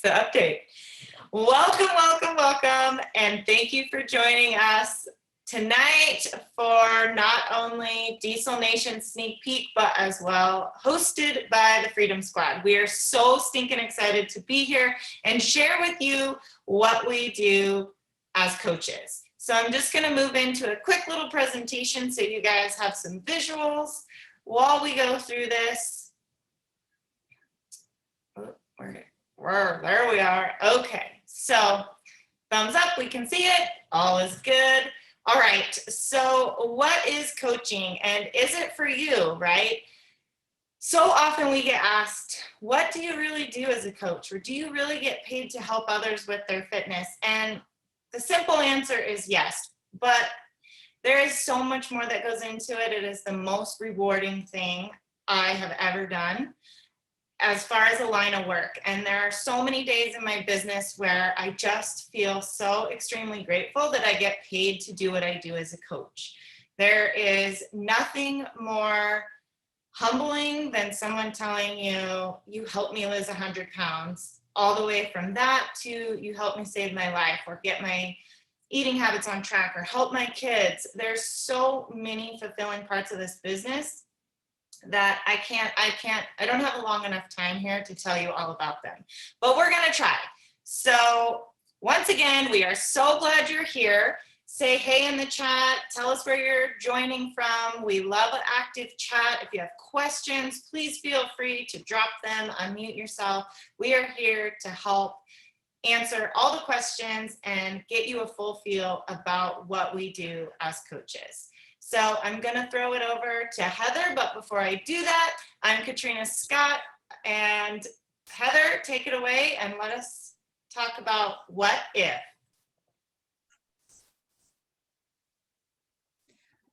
It's the update. Welcome, welcome, welcome, and thank you for joining us tonight for not only Diesel Nation Sneak Peek, but as well hosted by the Freedom Squad. We are so stinking excited to be here and share with you what we do as coaches. So I'm just going to move into a quick little presentation so you guys have some visuals while we go through this. There we are. Okay, so thumbs up, we can see it. All is good. All right, so what is coaching and is it for you, right? So often we get asked, what do you really do as a coach? Or do you really get paid to help others with their fitness? And the simple answer is yes, but there is so much more that goes into it. It is the most rewarding thing I have ever done as far as a line of work. And there are so many days in my business where I just feel so extremely grateful that I get paid to do what I do as a coach. There is nothing more humbling than someone telling you, you helped me lose 100 pounds, all the way from that to you helped me save my life or get my eating habits on track or help my kids. There's so many fulfilling parts of this business that I don't have a long enough time here to tell you all about them, but we're going to try. So once again, we are so glad you're here. Say hey in the chat. Tell us where you're joining from. We love an active chat. If you have questions, please feel free to drop them, unmute yourself. We are here to help answer all the questions and get you a full feel about what we do as coaches. So I'm going to throw it over to Heather, but before I do that, I'm Katrina Scott, and Heather, take it away and let us talk about what if.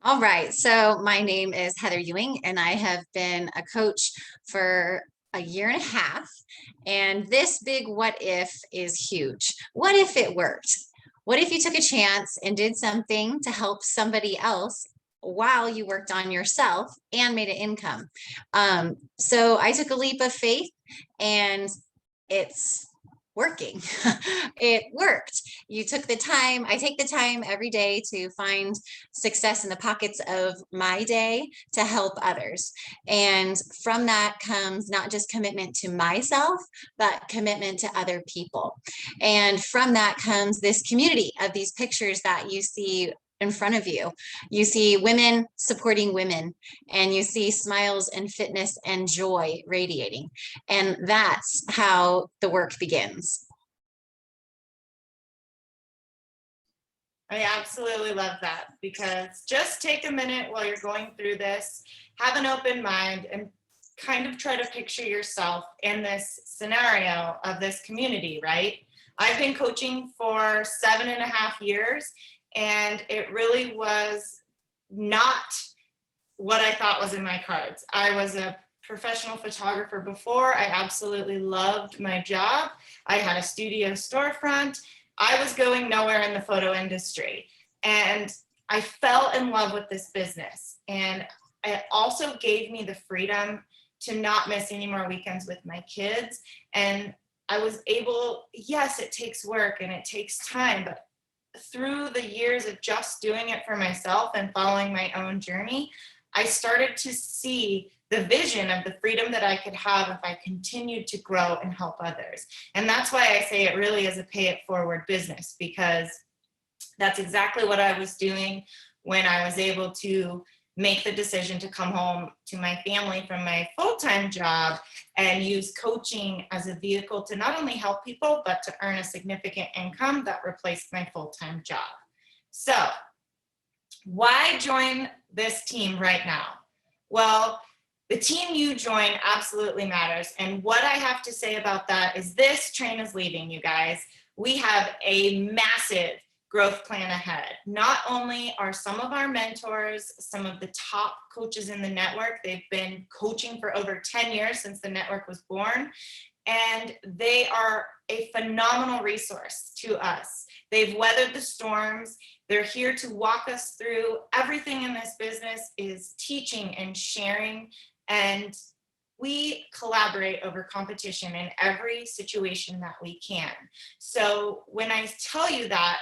All right, so my name is Heather Ewing, and I have been a coach for a year and a half, and this big what if is huge. What if it worked? What if you took a chance and did something to help somebody else while you worked on yourself and made an income? So I took a leap of faith, and it's working. It worked. You took the time. I take the time every day to find success in the pockets of my day to help others. And from that comes not just commitment to myself, but commitment to other people. And from that comes this community of these pictures that you see in front of you. You see women supporting women, and you see smiles and fitness and joy radiating. And that's how the work begins. I absolutely love that, because just take a minute while you're going through this, have an open mind, and kind of try to picture yourself in this scenario of this community, right? I've been coaching for 7.5 years, and it really was not what I thought was in my cards. I was a professional photographer before. I absolutely loved my job. I had a studio storefront. I was going nowhere in the photo industry, and I fell in love with this business. And it also gave me the freedom to not miss any more weekends with my kids. And I was able, yes, it takes work and it takes time, but through the years of just doing it for myself and following my own journey, I started to see the vision of the freedom that I could have if I continued to grow and help others. And that's why I say it really is a pay it forward business, because that's exactly what I was doing when I was able to make the decision to come home to my family from my full-time job and use coaching as a vehicle to not only help people, but to earn a significant income that replaced my full-time job. So why join this team right now? Well, the team you join absolutely matters. And what I have to say about that is this train is leaving, you guys. We have a massive growth plan ahead. Not only are some of our mentors some of the top coaches in the network, they've been coaching for over 10 years since the network was born, and they are a phenomenal resource to us. They've weathered the storms. They're here to walk us through everything in this business is teaching and sharing and we collaborate over competition in every situation that we can. So when I tell you that,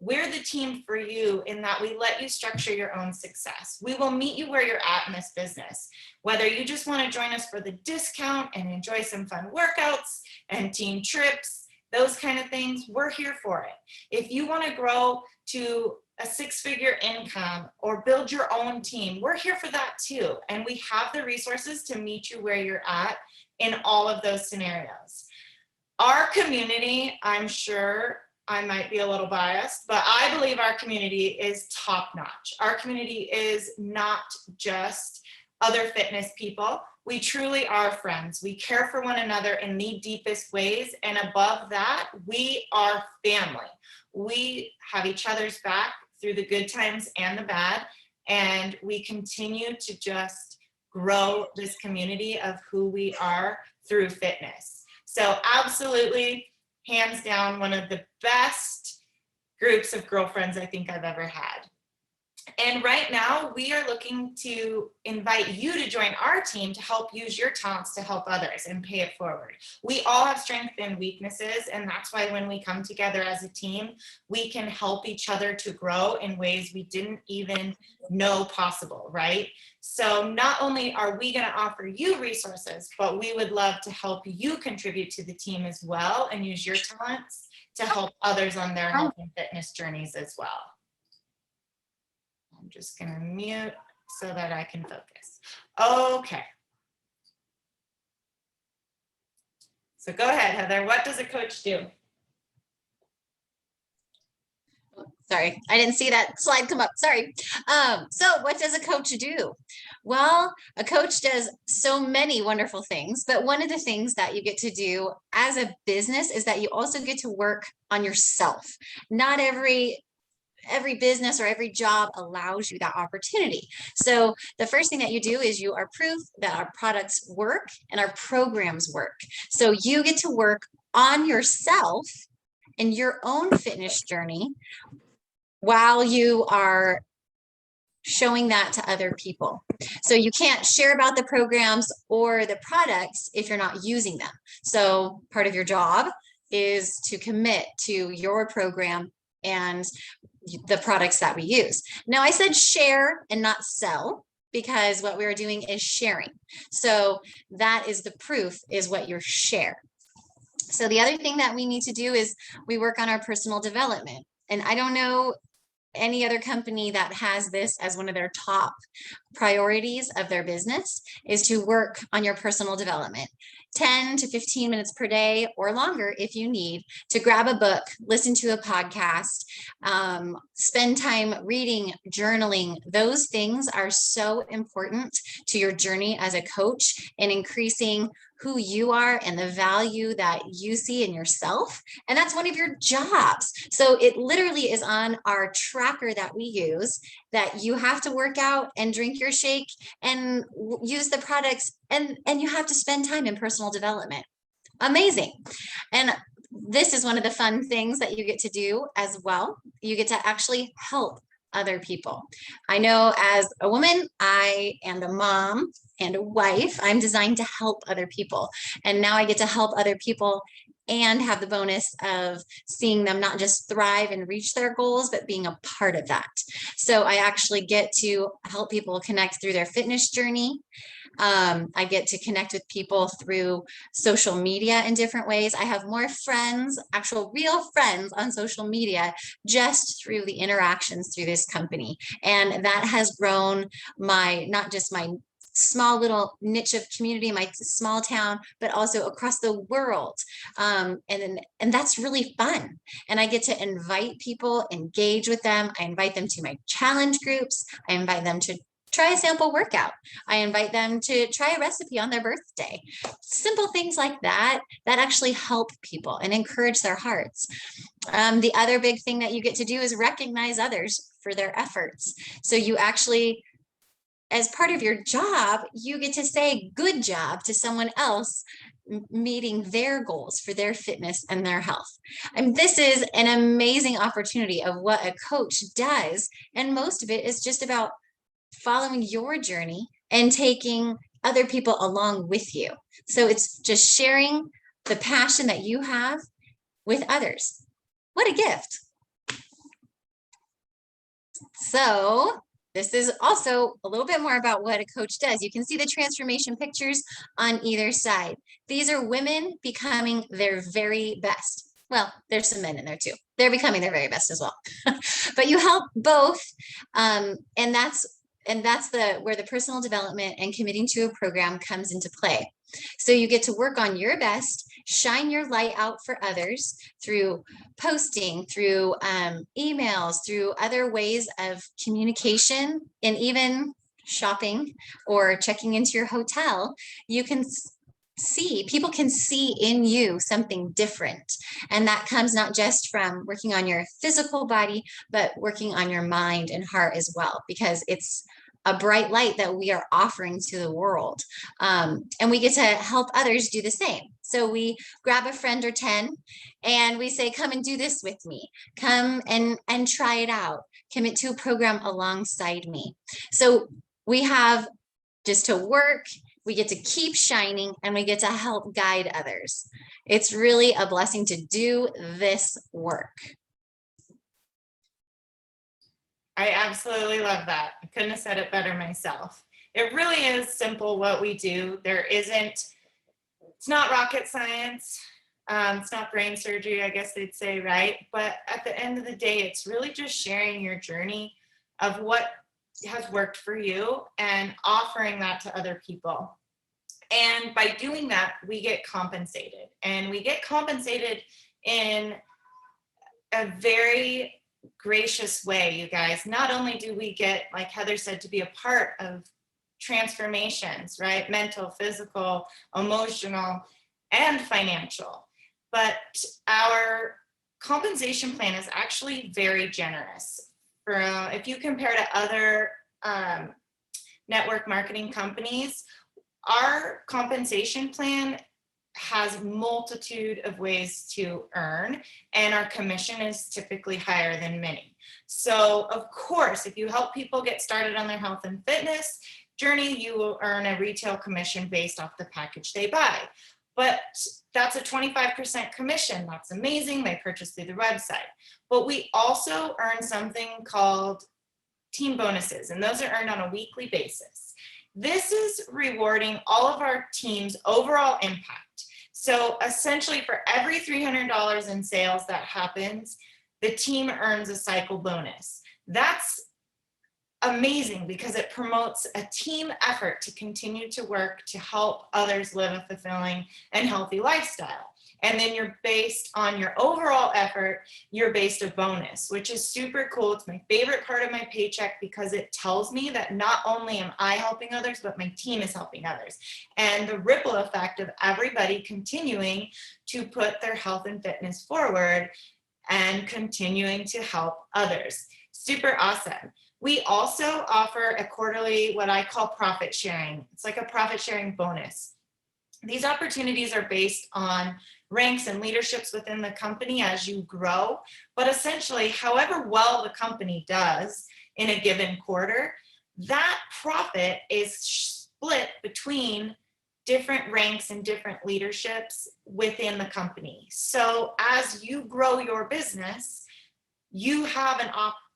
we're the team for you in that we let you structure your own success. We will meet you where you're at in this business. Whether you just want to join us for the discount and enjoy some fun workouts and team trips, those kind of things, we're here for it. If you want to grow to a six-figure income or build your own team, we're here for that too. And we have the resources to meet you where you're at in all of those scenarios. Our community, I'm sure I might be a little biased, but I believe our community is top notch. Our community is not just other fitness people. We truly are friends. We care for one another in the deepest ways. And above that, we are family. We have each other's back through the good times and the bad. And we continue to just grow this community of who we are through fitness. So absolutely, hands down, one of the best groups of girlfriends I think I've ever had. And right now, we are looking to invite you to join our team to help use your talents to help others and pay it forward. We all have strengths and weaknesses, and that's why when we come together as a team, we can help each other to grow in ways we didn't even know possible, right? So not only are we going to offer you resources, but we would love to help you contribute to the team as well and use your talents to help others on their health and fitness journeys as well. I'm just going to mute so that I can focus. Okay. So go ahead, Heather. What does a coach do? Sorry, I didn't see that slide come up. Sorry. So what does a coach do? Well, a coach does so many wonderful things, but one of the things that you get to do as a business is that you also get to work on yourself. Not every business or every job allows you that opportunity. So the first thing that you do is you are proof that our products work and our programs work. So you get to work on yourself and your own fitness journey while you are showing that to other people. So you can't share about the programs or the products if you're not using them. So part of your job is to commit to your program and the products that we use. Now, I said share and not sell because what we're doing is sharing. So that is the proof, is what you share. So the other thing that we need to do is we work on our personal development. And I don't know any other company that has this as one of their top priorities of their business, is to work on your personal development. 10 to 15 minutes per day or longer if you need, to grab a book, listen to a podcast, spend time reading, journaling. Those things are so important to your journey as a coach in increasing who you are and the value that you see in yourself. And that's one of your jobs. So it literally is on our tracker that we use, that you have to work out and drink your shake and use the products, and you have to spend time in personal development. Amazing. And this is one of the fun things that you get to do as well. You get to actually help other people. I know as a woman, I am a mom and a wife. I'm designed to help other people. And now I get to help other people and have the bonus of seeing them not just thrive and reach their goals, but being a part of that. So I actually get to help people connect through their fitness journey. I get to connect with people through social media in different ways. I have more friends, actual real friends on social media, just through the interactions through this company. And that has grown my, not just my small little niche of community in my small town, but also across the world. And that's really fun. And I get to invite people, engage with them. I invite them to my challenge groups. I invite them to try a sample workout. I invite them to try a recipe on their birthday. Simple things like that, that actually help people and encourage their hearts. The other big thing that you get to do is recognize others for their efforts. So you actually, as part of your job, you get to say good job to someone else meeting their goals for their fitness and their health. And this is an amazing opportunity of what a coach does. And most of it is just about following your journey and taking other people along with you. So it's just sharing the passion that you have with others. What a gift. So this is also a little bit more about what a coach does. You can see the transformation pictures on either side. These are women becoming their very best. Well, there's some men in there too. They're becoming their very best as well. But you help both, and that's the where the personal development and committing to a program comes into play. So you get to work on your best, shine your light out for others through posting, through emails, through other ways of communication, and even shopping or checking into your hotel. You can see, people can see in you something different. And that comes not just from working on your physical body, but working on your mind and heart as well, because it's a bright light that we are offering to the world. And we get to help others do the same. So we grab a friend or 10 and we say, come and do this with me. Come and try it out. Commit to a program alongside me. So we have just to work, we get to keep shining, and we get to help guide others. It's really a blessing to do this work. I absolutely love that. I couldn't have said it better myself. It really is simple what we do. It's not rocket science. It's not brain surgery, I guess they'd say, right? But at the end of the day, it's really just sharing your journey of what has worked for you and offering that to other people. And by doing that, we get compensated. And we get compensated in a very gracious way, you guys. Not only do we get, like Heather said, to be a part of transformations, right? Mental, physical, emotional, and financial. But our compensation plan is actually very generous. If you compare to other network marketing companies, our compensation plan has multitude of ways to earn, and our commission is typically higher than many. So of course, if you help people get started on their health and fitness journey, you will earn a retail commission based off the package they buy. But that's a 25% commission. That's amazing. They purchase through the website. But we also earn something called team bonuses, and those are earned on a weekly basis. This is rewarding all of our team's overall impact. So essentially, for every $300 in sales that happens, the team earns a cycle bonus. That's amazing because it promotes a team effort to continue to work to help others live a fulfilling and healthy lifestyle. And then you're based on your overall effort, you're based a bonus, which is super cool. It's my favorite part of my paycheck because it tells me that not only am I helping others, but my team is helping others. And the ripple effect of everybody continuing to put their health and fitness forward and continuing to help others. Super awesome. We also offer a quarterly, what I call profit sharing. It's like a profit sharing bonus. These opportunities are based on ranks and leaderships within the company as you grow, but essentially, however well the company does in a given quarter, that profit is split between different ranks and different leaderships within the company. So as you grow your business, you have an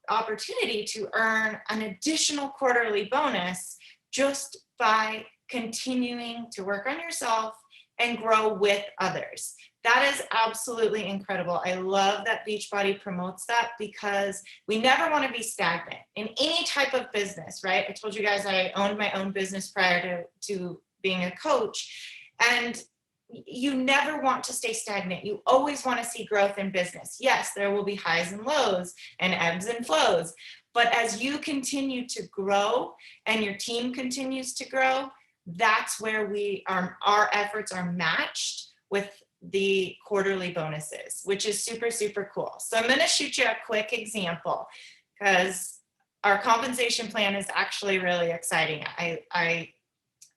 opportunity to earn an additional quarterly bonus just by continuing to work on yourself and grow with others. That is absolutely incredible. I love that Beachbody promotes that because we never want to be stagnant in any type of business, right? I told you guys I owned my own business prior to being a coach, and you never want to stay stagnant. You always want to see growth in business. Yes, there will be highs and lows and ebbs and flows, but as you continue to grow and your team continues to grow, that's where our efforts are matched with the quarterly bonuses, which is super, super cool. So I'm going to shoot you a quick example because our compensation plan is actually really exciting.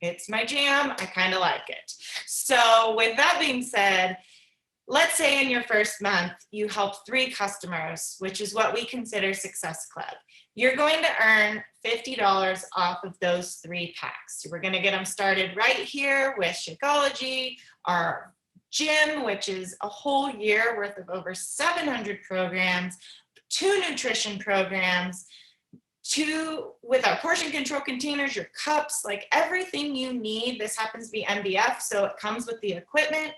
It's my jam. I kind of like it. So with that being said, let's say in your first month, you help 3 customers, which is what we consider Success Club. You're going to earn $50 off of those 3 packs. So we're going to get them started right here with Shakeology, our gym, which is a whole year worth of over 700 programs, 2 nutrition programs, 2 with our portion control containers, your cups, like everything you need. This happens to be MBF, so it comes with the equipment.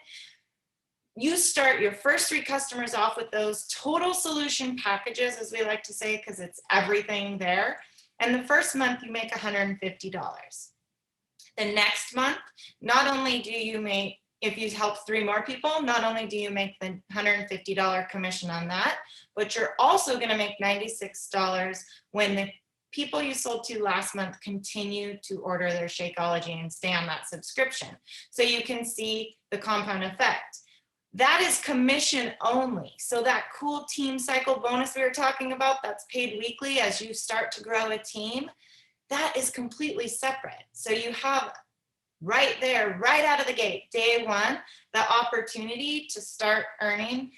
You start your first 3 customers off with those total solution packages, as we like to say, because it's everything there. And the first month you make $150. The next month, not only do you make, if you help 3 more people, not only do you make the $150 commission on that, but you're also going to make $96 when the people you sold to last month continue to order their Shakeology and stay on that subscription. So you can see the compound effect. That is commission only. So that cool team cycle bonus we were talking about, that's paid weekly as you start to grow a team, that is completely separate. So you have right there, right out of the gate, day 1, the opportunity to start earning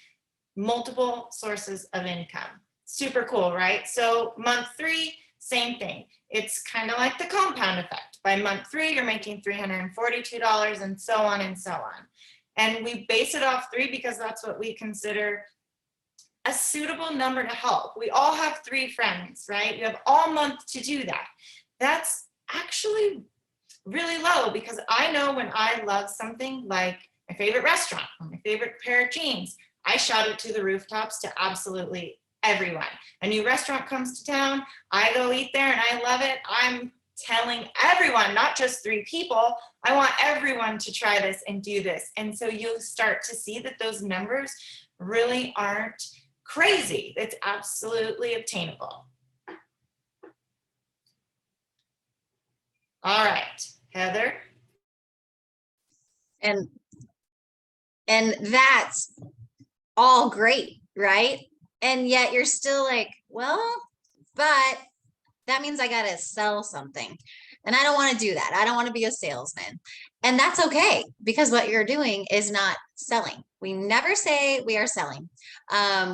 multiple sources of income. Super cool, right? So month 3, same thing. It's kind of like the compound effect. By month 3, you're making $342 and so on and so on. And we base it off 3 because that's what we consider a suitable number to help. We all have 3 friends, right? You have all month to do that. That's actually really low because I know when I love something like my favorite restaurant or my favorite pair of jeans, I shout it to the rooftops to absolutely everyone. A new restaurant comes to town, I go eat there and I love it. I'm telling everyone, not just 3 people, I want everyone to try this and do this. And so you'll start to see that those numbers really aren't crazy. It's absolutely obtainable. All right, Heather. And that's all great, right? And yet you're still like, well, but that means I got to sell something. And I don't want to do that. I don't want to be a salesman. And that's okay, because what you're doing is not selling. We never say we are selling.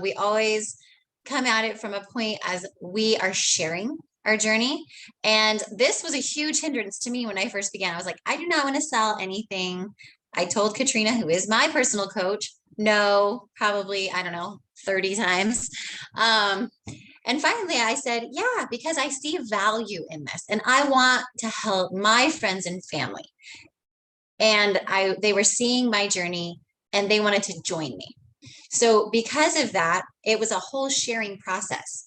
We always come at it from a point as we are sharing our journey. And this was a huge hindrance to me when I first began. I was like, I do not want to sell anything. I told Katrina, who is my personal coach, no, probably, I don't know, 30 times. And finally I said, yeah, because I see value in this and I want to help my friends and family. And they were seeing my journey and they wanted to join me. So because of that, it was a whole sharing process.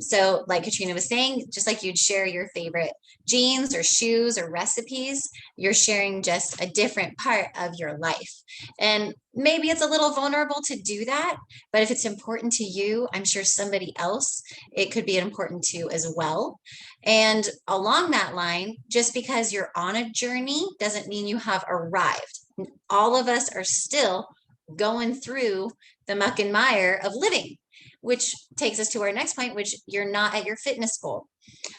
So like Katrina was saying, just like you'd share your favorite jeans or shoes or recipes, you're sharing just a different part of your life. And maybe it's a little vulnerable to do that, but if it's important to you, I'm sure somebody else, it could be important to as well. And along that line, just because you're on a journey doesn't mean you have arrived. All of us are still going through the muck and mire of living, which takes us to our next point, which you're not at your fitness goal.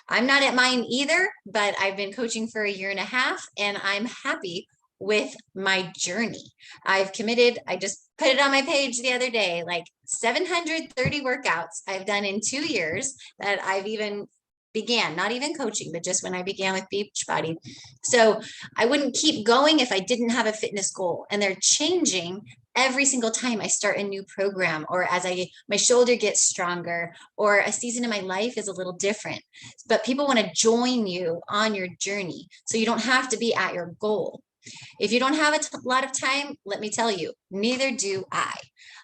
I'm not at mine either, but I've been coaching for a year and a half and I'm happy with my journey. I've committed, I just put it on my page the other day, like 730 workouts I've done in 2 years that I've even began, not even coaching, but just when I began with Beachbody. So I wouldn't keep going if I didn't have a fitness goal, and they're changing every single time I start a new program, or as my shoulder gets stronger, or a season in my life is a little different. But people want to join you on your journey, so you don't have to be at your goal. If you don't have a lot of time, let me tell you, neither do I.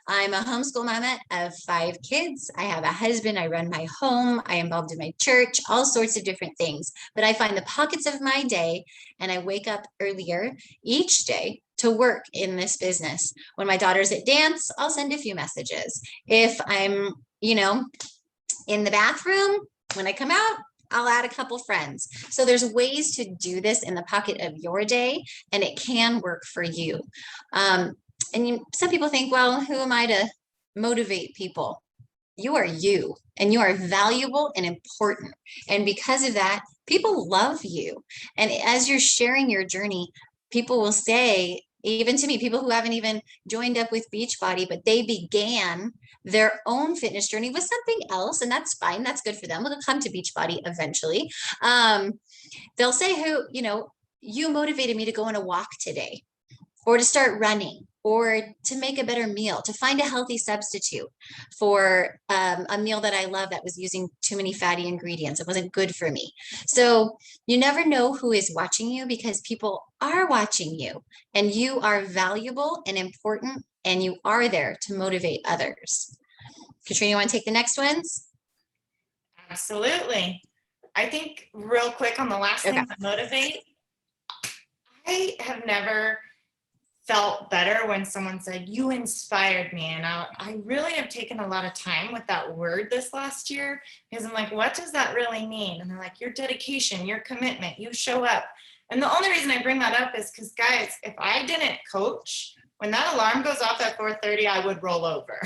I'm a homeschool mama of 5 kids. I have a husband. I run my home. I am involved in my church, all sorts of different things. But I find the pockets of my day and I wake up earlier each day to work in this business. When my daughter's at dance, I'll send a few messages. If I'm, in the bathroom, when I come out, I'll add a couple friends. So there's ways to do this in the pocket of your day, and it can work for you. Some people think, well, who am I to motivate people? You are you, and you are valuable and important. And because of that, people love you. And as you're sharing your journey, people will say, even to me, people who haven't even joined up with Beachbody, but they began their own fitness journey with something else, and that's fine. That's good for them. They'll come to Beachbody eventually. They'll say, who, you motivated me to go on a walk today, or to start running, or to make a better meal, to find a healthy substitute for a meal that I love that was using too many fatty ingredients. It wasn't good for me. So you never know who is watching you, because people are watching you, and you are valuable and important, and you are there to motivate others. Katrina, you want to take the next ones? Absolutely. I think real quick on the last Okay. thing, to motivate, I have never felt better when someone said, you inspired me. And I really have taken a lot of time with that word this last year, because I'm like, what does that really mean? And they're like, your dedication, your commitment, you show up. And the only reason I bring that up is because, guys, if I didn't coach, when that alarm goes off at 4:30, I would roll over.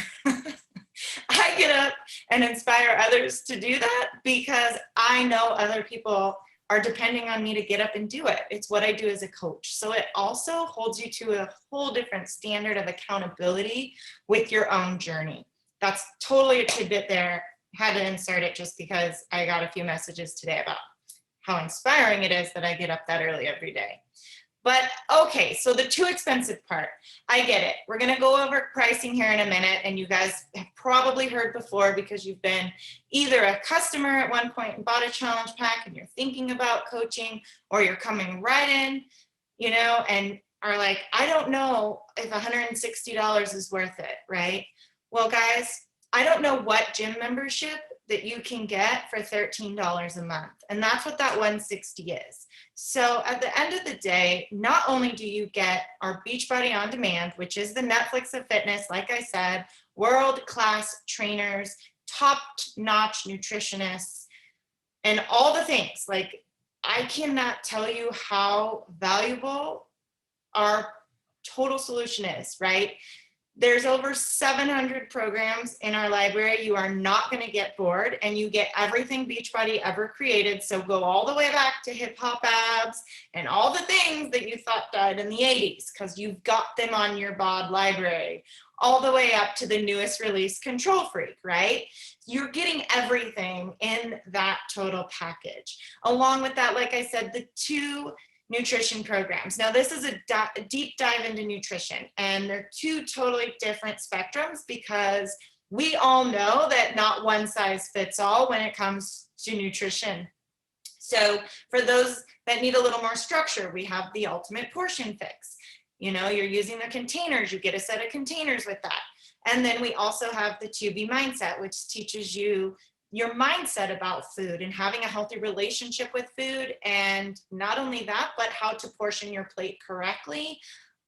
I get up and inspire others to do that because I know other people are depending on me to get up and do it. It's what I do as a coach. So it also holds you to a whole different standard of accountability with your own journey. That's totally a tidbit there. Had to insert it just because I got a few messages today about how inspiring it is that I get up that early every day. But okay, so the too expensive part, I get it. We're gonna go over pricing here in a minute, and you guys have probably heard before because you've been either a customer at one point and bought a challenge pack and you're thinking about coaching, or you're coming right in, and are like, I don't know if $160 is worth it, right? Well, guys, I don't know what gym membership that you can get for $13 a month. And that's what that 160 is. So at the end of the day, not only do you get our Beachbody On Demand, which is the Netflix of fitness, like I said, world-class trainers, top-notch nutritionists, and all the things. Like, I cannot tell you how valuable our total solution is, right? There's over 700 programs in our library. You are not going to get bored, and you get everything Beachbody ever created. So go all the way back to hip hop abs and all the things that you thought died in the 80s, because you've got them on your BOD library, all the way up to the newest release, Control Freak, right? You're getting everything in that total package. Along with that, like I said, the 2 nutrition programs. Now, this is a deep dive into nutrition, and they're 2 totally different spectrums, because we all know that not one size fits all when it comes to nutrition. So for those that need a little more structure, we have the Ultimate Portion Fix. You're using the containers, you get a set of containers with that. And then we also have the 2B Mindset, which teaches you your mindset about food and having a healthy relationship with food. And not only that, but how to portion your plate correctly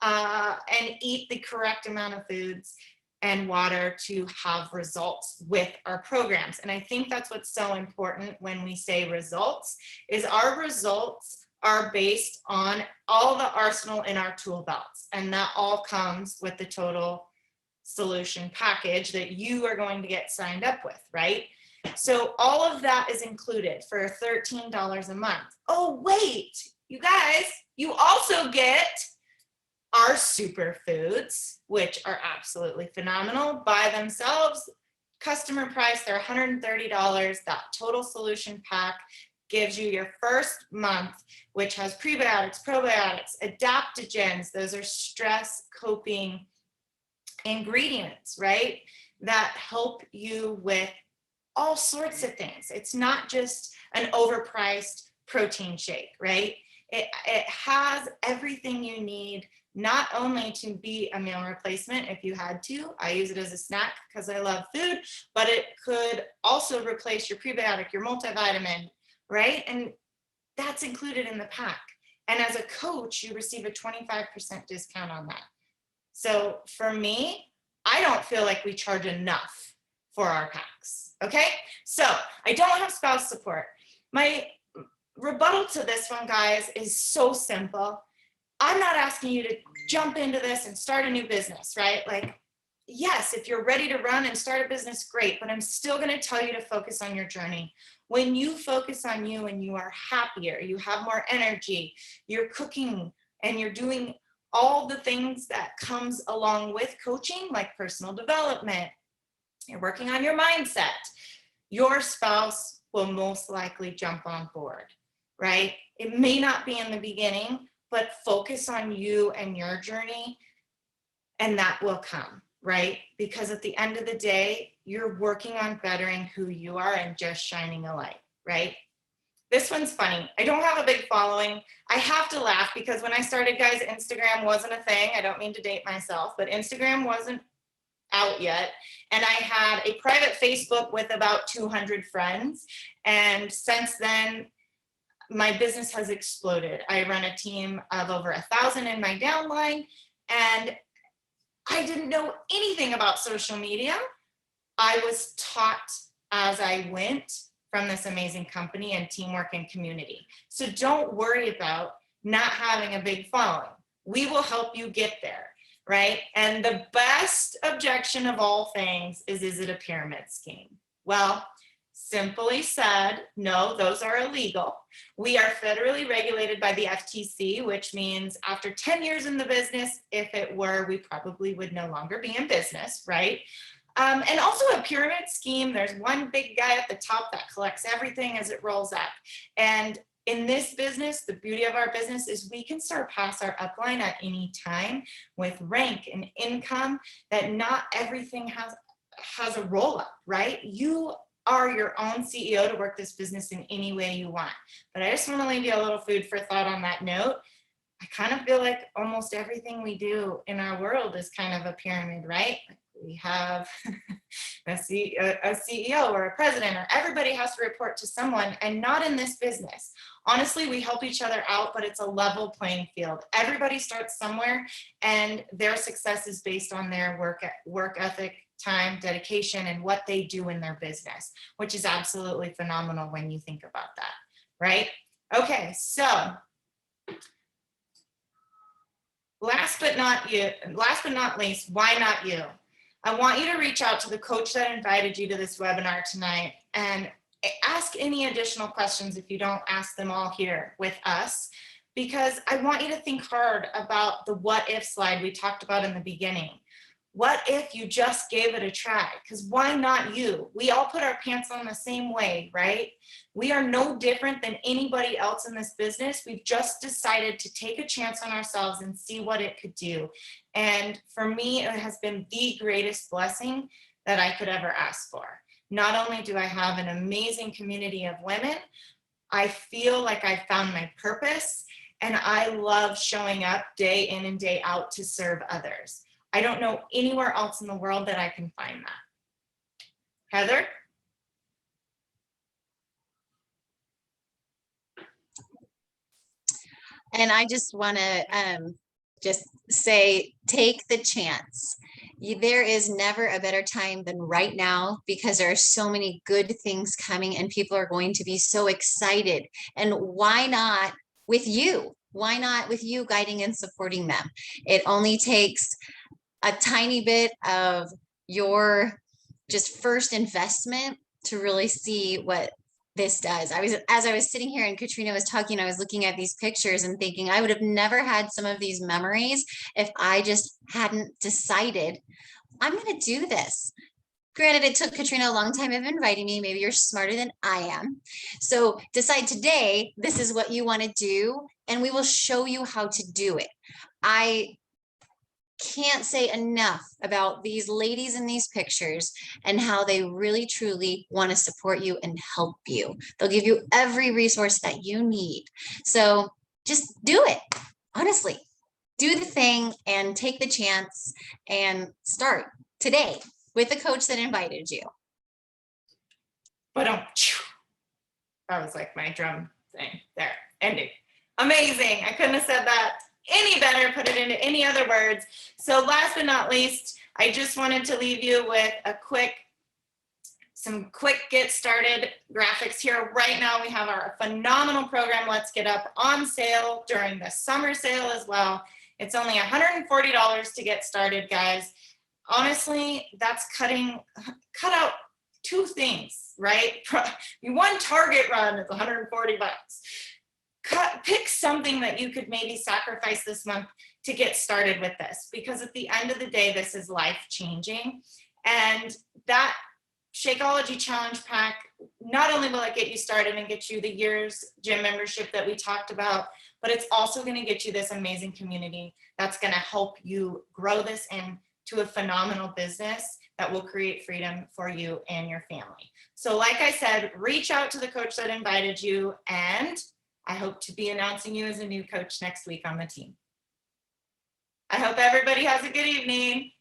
and eat the correct amount of foods and water to have results with our programs. And I think that's what's so important when we say results, is our results are based on all the arsenal in our tool belts. And that all comes with the total solution package that you are going to get signed up with, right? So all of that is included for $13 a month. Oh, wait, you guys, you also get our superfoods, which are absolutely phenomenal by themselves. Customer price, they're $130. That total solution pack gives you your first month, which has prebiotics, probiotics, adaptogens. Those are stress coping ingredients, right? That help you with all sorts of things. It's not just an overpriced protein shake, right? It has everything you need, not only to be a meal replacement if you had to. I use it as a snack because I love food, but it could also replace your prebiotic, your multivitamin, right? And that's included in the pack. And as a coach, you receive a 25% discount on that. So for me, I don't feel like we charge enough for our packs. Okay, so I don't have spouse support. My rebuttal to this one, guys, is so simple. I'm not asking you to jump into this and start a new business, right? Like, yes, if you're ready to run and start a business, great, but I'm still going to tell you to focus on your journey. When you focus on you and you are happier, you have more energy, you're cooking and you're doing all the things that comes along with coaching, like personal development, you're working on your mindset, your spouse will most likely jump on board, right? It may not be in the beginning, but focus on you and your journey, and that will come, right? Because at the end of the day, you're working on bettering who you are and just shining a light, right? This one's funny. I don't have a big following. I have to laugh because when I started, guys, Instagram wasn't a thing. I don't mean to date myself, but Instagram wasn't out yet. And I had a private Facebook with about 200 friends. And since then, my business has exploded. I run a team of over 1,000 in my downline, and I didn't know anything about social media. I was taught as I went from this amazing company and teamwork and community. So don't worry about not having a big following. We will help you get there, right? And the best objection of all things is it a pyramid scheme? Well, simply said, no, those are illegal. We are federally regulated by the FTC, which means after 10 years in the business, if it were, we probably would no longer be in business, right? And also a pyramid scheme, there's one big guy at the top that collects everything as it rolls up. And in this business, the beauty of our business is we can surpass our upline at any time with rank and income, that not everything has a roll up, right? You are your own CEO to work this business in any way you want. But I just want to leave you a little food for thought on that note. I kind of feel like almost everything we do in our world is kind of a pyramid, right? We have a CEO or a president, or everybody has to report to someone, and not in this business. Honestly, we help each other out, but it's a level playing field. Everybody starts somewhere, and their success is based on their work ethic, time, dedication, and what they do in their business, which is absolutely phenomenal when you think about that, right? Okay, so last but not least, why not you? I want you to reach out to the coach that invited you to this webinar tonight and ask any additional questions if you don't ask them all here with us, because I want you to think hard about the what if slide we talked about in the beginning. What if you just gave it a try? Because why not you? We all put our pants on the same way, right? We are no different than anybody else in this business. We've just decided to take a chance on ourselves and see what it could do. And for me, it has been the greatest blessing that I could ever ask for. Not only do I have an amazing community of women, I feel like I found my purpose, and I love showing up day in and day out to serve others. I don't know anywhere else in the world that I can find that. Heather? And I just want to just say, take the chance. There is never a better time than right now, because there are so many good things coming and people are going to be so excited. And why not with you? Why not with you guiding and supporting them? It only takes a tiny bit of your just first investment to really see what this does. As I was sitting here and Katrina was talking, I was looking at these pictures and thinking I would have never had some of these memories if I just hadn't decided I'm going to do this. Granted, it took Katrina a long time of inviting me. Maybe you're smarter than I am. So decide today, this is what you want to do, and we will show you how to do it. I can't say enough about these ladies in these pictures and how they really truly want to support you and help you. They'll give you every resource that you need. So just do it. Honestly, do the thing and take the chance and start today with the coach that invited you. But that was like my drum thing there. Ending. Amazing. I couldn't have said that any better, put it into any other words. So last but not least, I just wanted to leave you with some quick get started graphics here. Right now we have our phenomenal program, Let's Get Up, on sale during the summer sale as well. It's only $140 to get started, guys. Honestly, that's cut out two things, right? One Target run is $140. pick something that you could maybe sacrifice this month to get started with this, because at the end of the day, this is life changing. And that Shakeology Challenge Pack, not only will it get you started and get you the year's gym membership that we talked about, but it's also going to get you this amazing community that's going to help you grow this into a phenomenal business that will create freedom for you and your family. So like I said, reach out to the coach that invited you, and I hope to be announcing you as a new coach next week on the team. I hope everybody has a good evening.